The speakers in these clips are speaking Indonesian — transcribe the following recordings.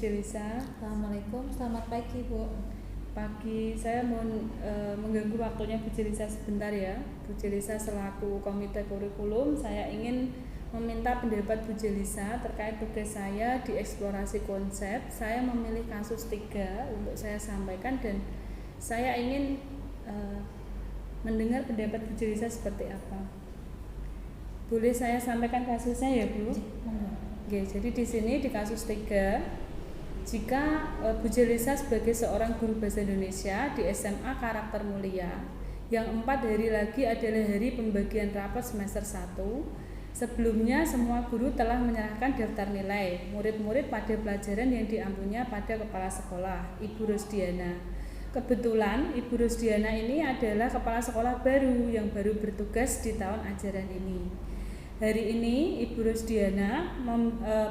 Jelisa. Assalamualaikum, selamat pagi Bu. Pagi, saya mohon mengganggu waktunya Bu Jelisa sebentar ya. Bu Jelisa selaku komite kurikulum, saya ingin meminta pendapat Bu Jelisa terkait tugas saya di eksplorasi konsep. Saya memilih kasus 3 untuk saya sampaikan dan saya ingin mendengar pendapat Bu Jelisa seperti apa. Boleh saya sampaikan kasusnya ya Bu? Oke, jadi di sini di kasus 3, jika Bu Jelisa sebagai seorang guru bahasa Indonesia di SMA Karakter Mulia, yang 4 hari lagi adalah hari pembagian rapot semester 1. Sebelumnya semua guru telah menyerahkan daftar nilai murid-murid pada pelajaran yang diampunya pada kepala sekolah, Ibu Rosdiana. Kebetulan Ibu Rosdiana ini adalah kepala sekolah baru yang baru bertugas di tahun ajaran ini. Hari ini Ibu Rosdiana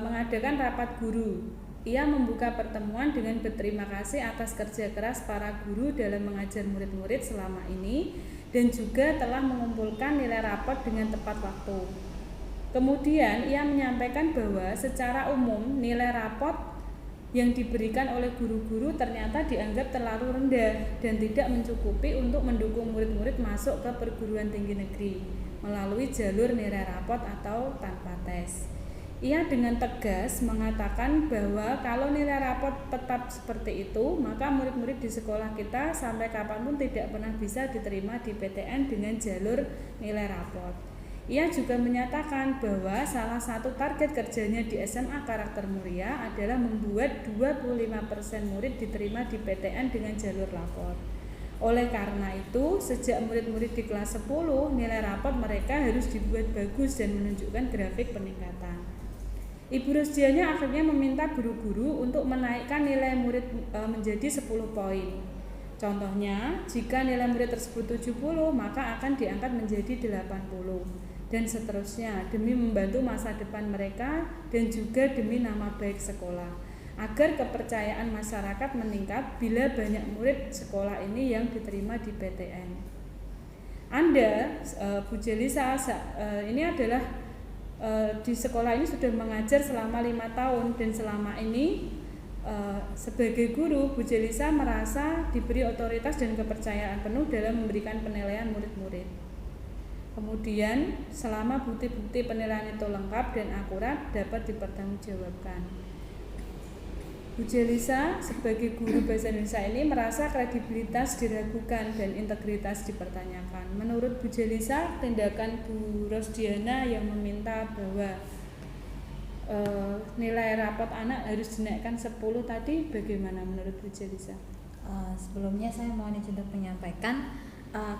mengadakan rapat guru. Ia membuka pertemuan dengan berterima kasih atas kerja keras para guru dalam mengajar murid-murid selama ini dan juga telah mengumpulkan nilai rapot dengan tepat waktu. Kemudian ia menyampaikan bahwa secara umum nilai rapot yang diberikan oleh guru-guru ternyata dianggap terlalu rendah dan tidak mencukupi untuk mendukung murid-murid masuk ke perguruan tinggi negeri melalui jalur nilai rapot atau tanpa tes. Ia dengan tegas mengatakan bahwa kalau nilai rapot tetap seperti itu, maka murid-murid di sekolah kita sampai kapanpun tidak pernah bisa diterima di PTN dengan jalur nilai rapot. Ia juga menyatakan bahwa salah satu target kerjanya di SMA Karakter Mulia adalah membuat 25% murid diterima di PTN dengan jalur rapot. Oleh karena itu, sejak murid-murid di kelas 10, nilai rapot mereka harus dibuat bagus dan menunjukkan grafik peningkatan. Ibu Rosdiana akhirnya meminta guru-guru untuk menaikkan nilai murid menjadi 10 poin. Contohnya, jika nilai murid tersebut 70, maka akan diangkat menjadi 80 dan seterusnya demi membantu masa depan mereka dan juga demi nama baik sekolah agar kepercayaan masyarakat meningkat bila banyak murid sekolah ini yang diterima di PTN. Anda, Bu Jelisa, ini adalah di sekolah ini sudah mengajar selama 5 tahun dan selama ini sebagai guru Bu Jelisa merasa diberi otoritas dan kepercayaan penuh dalam memberikan penilaian murid-murid. Kemudian selama bukti-bukti penilaian itu lengkap dan akurat dapat dipertanggungjawabkan. Bu Jelisa sebagai guru bahasa Indonesia ini merasa kredibilitas diragukan dan integritas dipertanyakan. Menurut Bu Jelisa, tindakan Bu Rosdiana yang meminta bahwa nilai rapot anak harus dinaikkan 10 tadi bagaimana menurut Bu Jelisa? Sebelumnya saya mohon izin untuk menyampaikan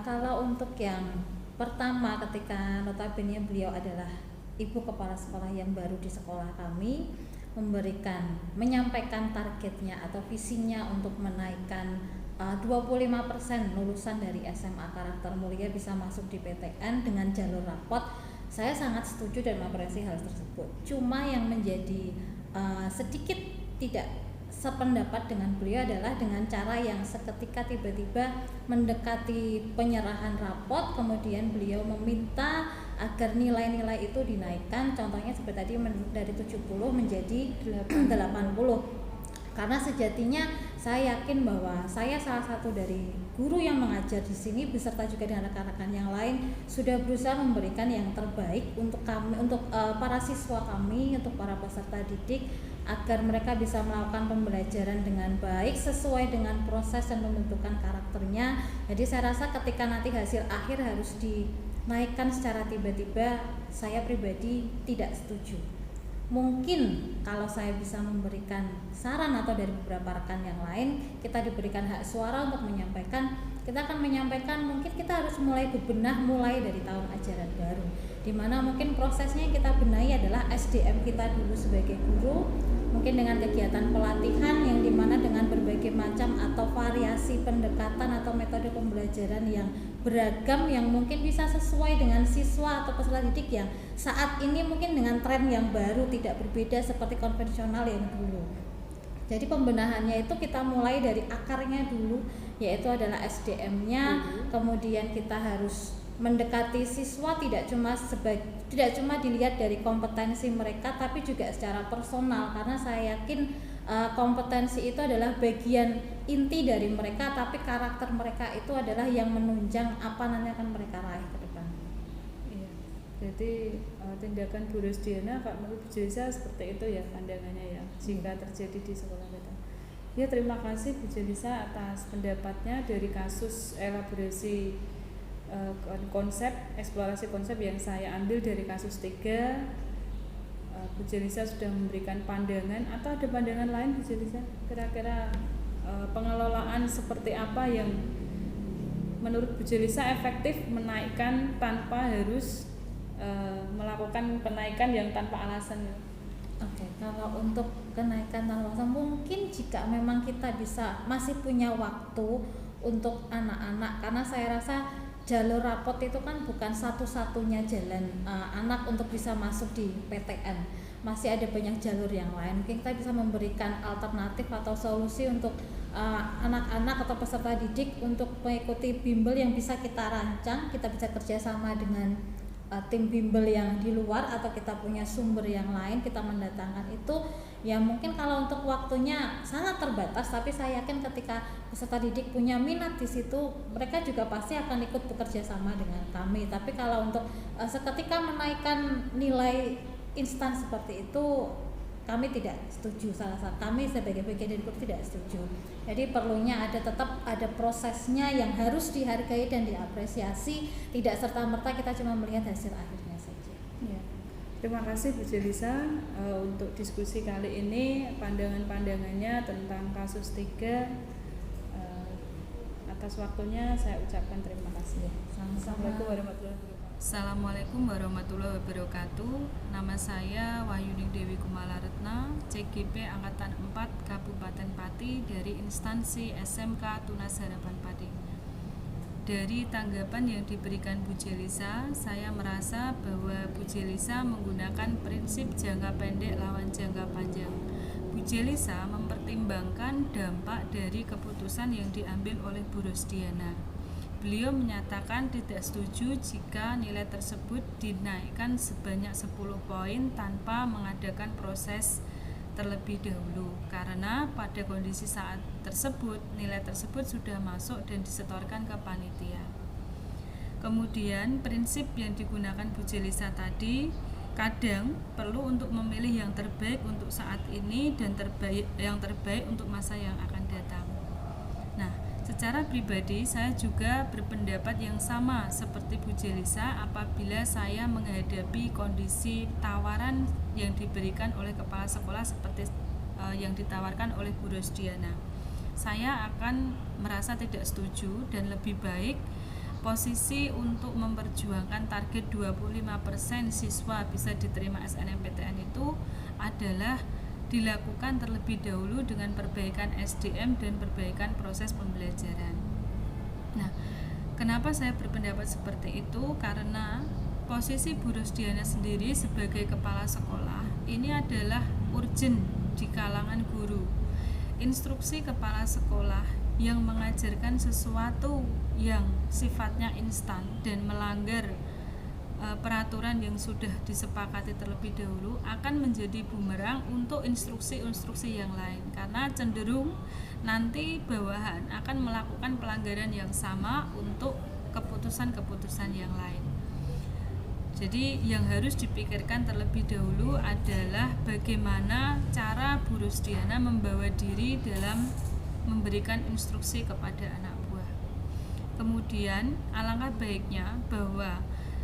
kalau untuk yang pertama ketika notabene beliau adalah ibu kepala sekolah yang baru di sekolah kami, menyampaikan targetnya atau visinya untuk menaikkan 25% lulusan dari SMA Karakter Mulia bisa masuk di PTN dengan jalur rapot. Saya sangat setuju dan mengapresiasi hal tersebut. Cuma yang menjadi sedikit tidak sependapat dengan beliau adalah dengan cara yang seketika tiba-tiba mendekati penyerahan rapot, kemudian beliau meminta agar nilai-nilai itu dinaikkan, contohnya seperti tadi dari 70 menjadi 80. Karena sejatinya saya yakin bahwa saya salah satu dari guru yang mengajar di sini beserta juga dengan rekan-rekan yang lain sudah berusaha memberikan yang terbaik untuk kami, untuk para siswa kami, untuk para peserta didik agar mereka bisa melakukan pembelajaran dengan baik sesuai dengan proses dan pembentukan karakternya. Jadi saya rasa ketika nanti hasil akhir harus dinaikkan secara tiba-tiba, saya pribadi tidak setuju. Mungkin kalau saya bisa memberikan saran atau dari beberapa rekan yang lain, kita diberikan hak suara untuk menyampaikan, kita akan menyampaikan mungkin kita harus mulai bebenah mulai dari tahun ajaran baru, dimana mungkin prosesnya yang kita benahi adalah SDM kita dulu sebagai guru, mungkin dengan kegiatan pelatihan yang dimana dengan berbagai macam atau variasi pendekatan atau metode pembelajaran yang beragam yang mungkin bisa sesuai dengan siswa atau peserta didik yang saat ini mungkin dengan tren yang baru tidak berbeda seperti konvensional yang dulu. Jadi pembenahannya itu kita mulai dari akarnya dulu, yaitu adalah SDM-nya, kemudian kita harus mendekati siswa tidak cuma dilihat dari kompetensi mereka tapi juga secara personal, karena saya yakin kompetensi itu adalah bagian inti dari mereka, tapi karakter mereka itu adalah yang menunjang apa nanti akan mereka raih ke depan. Iya. Jadi tindakan Bu Rosdiana menurut Bu Jelisa seperti itu ya pandangannya ya jika terjadi di sekolah kita. Ya, terima kasih Bu Jelisa atas pendapatnya dari kasus elaborasi konsep, eksplorasi konsep yang saya ambil dari kasus 3. Bu Jelisa sudah memberikan pandangan, atau ada pandangan lain Bu Jelisa? Kira-kira pengelolaan seperti apa yang menurut Bu Jelisa efektif menaikkan tanpa harus melakukan penaikan yang tanpa alasan? Oke, kalau untuk kenaikan tanpa alasan, mungkin jika memang kita bisa masih punya waktu untuk anak-anak, karena saya rasa jalur rapot itu kan bukan satu-satunya jalan anak untuk bisa masuk di PTN. Masih ada banyak jalur yang lain. Mungkin kita bisa memberikan alternatif atau solusi untuk anak-anak atau peserta didik untuk mengikuti bimbel yang bisa kita rancang. Kita bisa kerjasama dengan tim bimbel yang di luar, atau kita punya sumber yang lain, kita mendatangkan itu. Ya mungkin kalau untuk waktunya sangat terbatas, tapi saya yakin ketika peserta didik punya minat di situ, mereka juga pasti akan ikut bekerja sama dengan kami. Tapi kalau untuk seketika menaikkan nilai instan seperti itu, kami tidak setuju. Kami sebagai bagian dari grup tidak setuju. Jadi perlunya tetap ada prosesnya yang harus dihargai dan diapresiasi, tidak serta-merta kita cuma melihat hasil akhirnya saja. Ya. Terima kasih Bu Jelisa untuk diskusi kali ini, pandangan-pandangannya tentang kasus 3. Atas waktunya saya ucapkan terima kasih. Assalamualaikum warahmatullahi wabarakatuh. Assalamualaikum warahmatullahi wabarakatuh. Nama saya Wahyuni Dewi Kumalaretna, CGP Angkatan 4 Kabupaten Pati dari instansi SMK Tunas Harapan Pati. Dari tanggapan yang diberikan Bu Jelisa, saya merasa bahwa Bu Jelisa menggunakan prinsip jangka pendek lawan jangka panjang. Bu Jelisa mempertimbangkan dampak dari keputusan yang diambil oleh Bu Rosdiana. Beliau menyatakan tidak setuju jika nilai tersebut dinaikkan sebanyak 10 poin tanpa mengadakan proses terlebih dahulu, karena pada kondisi saat tersebut nilai tersebut sudah masuk dan disetorkan ke panitia. Kemudian prinsip yang digunakan Bu Jelisa tadi, kadang perlu untuk memilih yang terbaik untuk saat ini dan yang terbaik untuk masa yang akan datang. Nah, secara pribadi saya juga berpendapat yang sama seperti Bu Jelisa apabila saya menghadapi kondisi tawaran yang diberikan oleh kepala sekolah seperti yang ditawarkan oleh Bu Rosdiana. Saya akan merasa tidak setuju dan lebih baik posisi untuk memperjuangkan target 25% siswa bisa diterima SNMPTN itu adalah dilakukan terlebih dahulu dengan perbaikan SDM dan perbaikan proses pembelajaran. Nah, kenapa saya berpendapat seperti itu? Karena posisi Bu Rosdiana sendiri sebagai kepala sekolah ini adalah urgent di kalangan guru. Instruksi kepala sekolah yang mengajarkan sesuatu yang sifatnya instan dan melanggar peraturan yang sudah disepakati terlebih dahulu akan menjadi bumerang untuk instruksi-instruksi yang lain, karena cenderung nanti bawahan akan melakukan pelanggaran yang sama untuk keputusan-keputusan yang lain. Jadi yang harus dipikirkan terlebih dahulu adalah bagaimana cara Bu Rosdiana membawa diri dalam memberikan instruksi kepada anak buah. Kemudian alangkah baiknya bahwa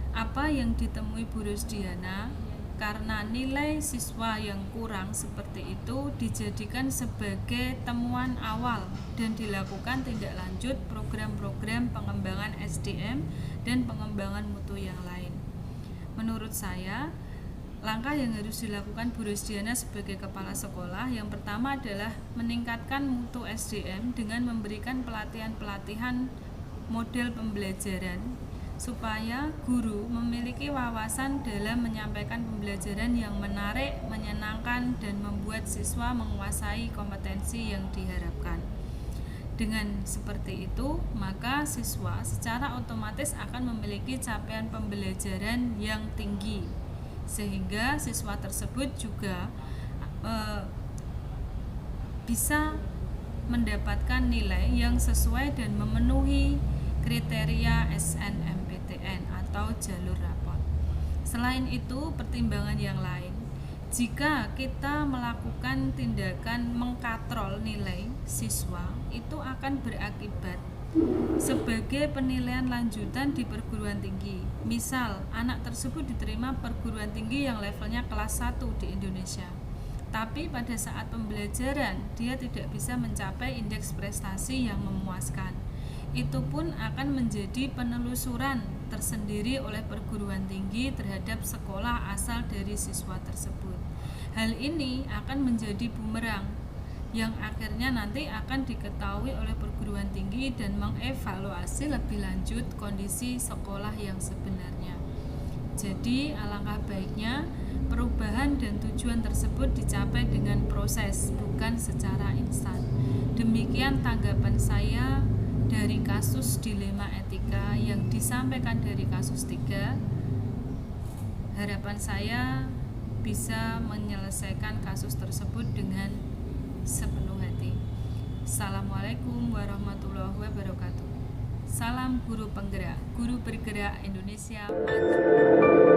apa yang ditemui Bu Rosdiana karena nilai siswa yang kurang seperti itu dijadikan sebagai temuan awal dan dilakukan tindak lanjut program-program pengembangan SDM dan pengembangan mutu yang lain. Menurut saya, langkah yang harus dilakukan Bu Rosdiana sebagai kepala sekolah yang pertama adalah meningkatkan mutu SDM dengan memberikan pelatihan-pelatihan model pembelajaran supaya guru memiliki wawasan dalam menyampaikan pembelajaran yang menarik, menyenangkan, dan membuat siswa menguasai kompetensi yang diharapkan. Dengan seperti itu, maka siswa secara otomatis akan memiliki capaian pembelajaran yang tinggi, sehingga siswa tersebut juga bisa mendapatkan nilai yang sesuai dan memenuhi kriteria SNMPTN atau jalur rapot. Selain itu, pertimbangan yang lain, jika kita melakukan tindakan mengkatrol nilai siswa, itu akan berakibat sebagai penilaian lanjutan di perguruan tinggi. Misal, anak tersebut diterima perguruan tinggi yang levelnya kelas 1 di Indonesia, tapi pada saat pembelajaran dia tidak bisa mencapai indeks prestasi yang memuaskan. Itu pun akan menjadi penelusuran tersendiri oleh perguruan tinggi terhadap sekolah asal dari siswa tersebut. Hal ini akan menjadi bumerang yang akhirnya nanti akan diketahui oleh perguruan tinggi dan mengevaluasi lebih lanjut kondisi sekolah yang sebenarnya. Jadi alangkah baiknya perubahan dan tujuan tersebut dicapai dengan proses, bukan secara instan. Demikian tanggapan saya dari kasus dilema etika yang disampaikan dari kasus 3. Harapan saya bisa menyelesaikan kasus tersebut dengan sepenuh hati. Assalamualaikum warahmatullahi wabarakatuh. Salam guru penggerak, guru bergerak Indonesia maju.